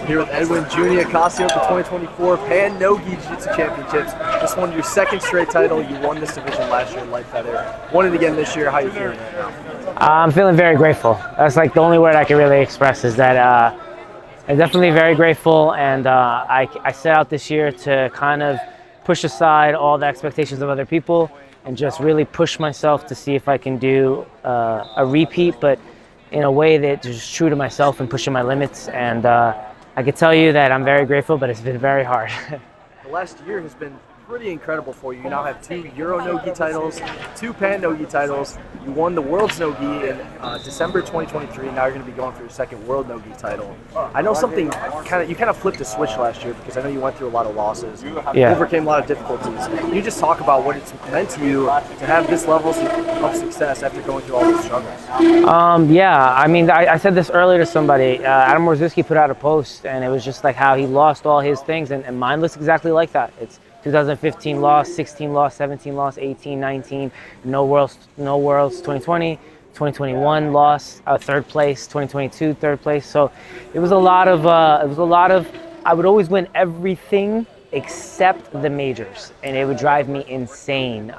Here with Edwin Junny Ocasio at the 2024 Pan No-Gi Jiu-Jitsu Championships. This one your second straight title. You won this division last year in light feather. Won it again this year. How are you feeling right now? I'm feeling very grateful. That's like the only word I can really express is that I'm definitely very grateful, and I set out this year to kind of push aside all the expectations of other people and just really push myself to see if I can do a repeat, but in a way that is true to myself and pushing my limits. And I can tell you that I'm very grateful, but it's been very hard. The last year has been pretty incredible for you. You now have 2 Euro No-Gi titles, 2 Pan No-Gi titles. You won the World's No-Gi in December 2023. Now you're going to be going for your second World No-Gi title. I know something you kind of flipped a switch last year because I know you went through a lot of losses, overcame a lot of difficulties. Can you just talk about what it's meant to you to have this level of success after going through all those struggles? Yeah, I mean, I said this earlier to somebody. Adam Rosiski put out a post, and it was just like how he lost all his things, and mine looks exactly like that. It's 2015 loss, 16 loss, 17 loss, 18, 19, no worlds 2020, 2021 loss, third place, 2022 third place. So it was a lot of I would always win everything except the majors, and it would drive me insane.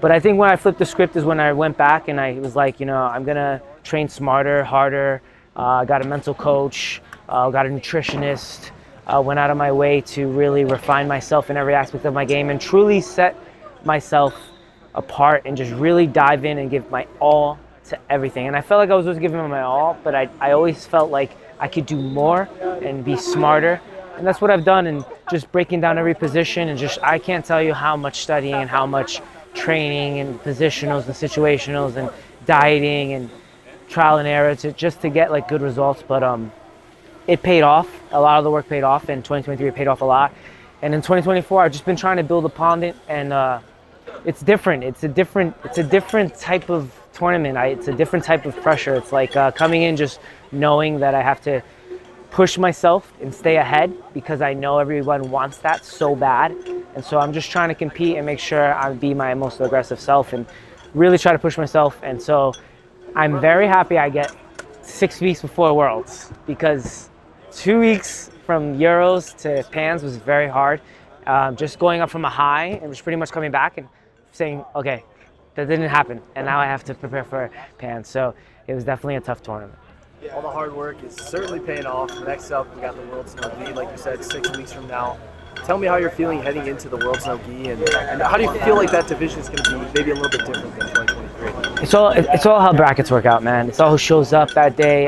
But I think when I flipped the script is when I went back and I was like, I'm gonna train smarter, harder. Got a mental coach, got a nutritionist. Went out of my way to really refine myself in every aspect of my game and truly set myself apart and just really dive in and give my all to everything. And I felt like I was always giving my all, but I always felt like I could do more and be smarter. And that's what I've done, and just breaking down every position, and just I can't tell you how much studying and how much training and positionals and situationals and dieting and trial and error to get like good results. But it paid off. A lot of the work paid off, and 2023 it paid off a lot. And in 2024, I've just been trying to build upon it, and it's different. It's a different type of tournament. It's a different type of pressure. It's like coming in just knowing that I have to push myself and stay ahead because I know everyone wants that so bad. And so I'm just trying to compete and make sure I be my most aggressive self and really try to push myself. And so I'm very happy I get 6 weeks before Worlds, because 2 weeks from Euros to Pans was very hard. Just going up from a high and just pretty much coming back and saying, okay, that didn't happen, and now I have to prepare for Pans. So it was definitely a tough tournament. All the hard work is certainly paying off. Next up, we got the World's No-Gi, like you said, 6 weeks from now. Tell me how you're feeling heading into the World's No-Gi, and how do you feel like that division is going to be maybe a little bit different than 2023? It's all how brackets work out, man. It's all who shows up that day.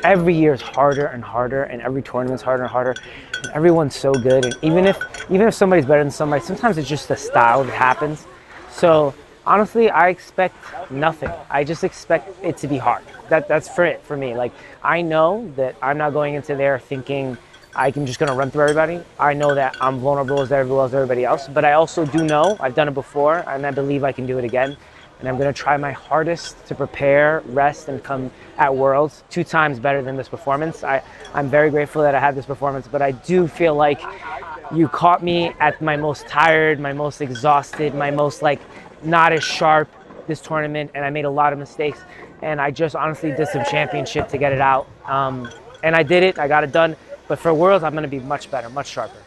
Every year is harder and harder, and every tournament's harder and harder. And everyone's so good, and even if somebody's better than somebody, sometimes it's just the style that happens. So honestly, I expect nothing. I just expect it to be hard. That's for me. Like, I know that I'm not going into there thinking I'm just going to run through everybody. I know that I'm vulnerable as everybody else, but I also do know I've done it before, and I believe I can do it again. And I'm going to try my hardest to prepare, rest, and come at Worlds 2 times better than this performance. I'm very grateful that I had this performance, but I do feel like you caught me at my most tired, my most exhausted, my most not as sharp this tournament, and I made a lot of mistakes. And I just honestly did some championship to get it out. And I did it, I got it done. But for Worlds, I'm going to be much better, much sharper.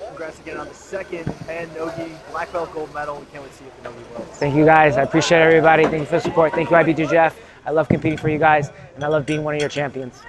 Congrats again on the second Pan No-Gi black belt gold medal. We can't wait to see you at the No-Gi Worlds. Thank you guys. I appreciate everybody. Thank you for the support. Thank you, IBJJF. I love competing for you guys, and I love being one of your champions.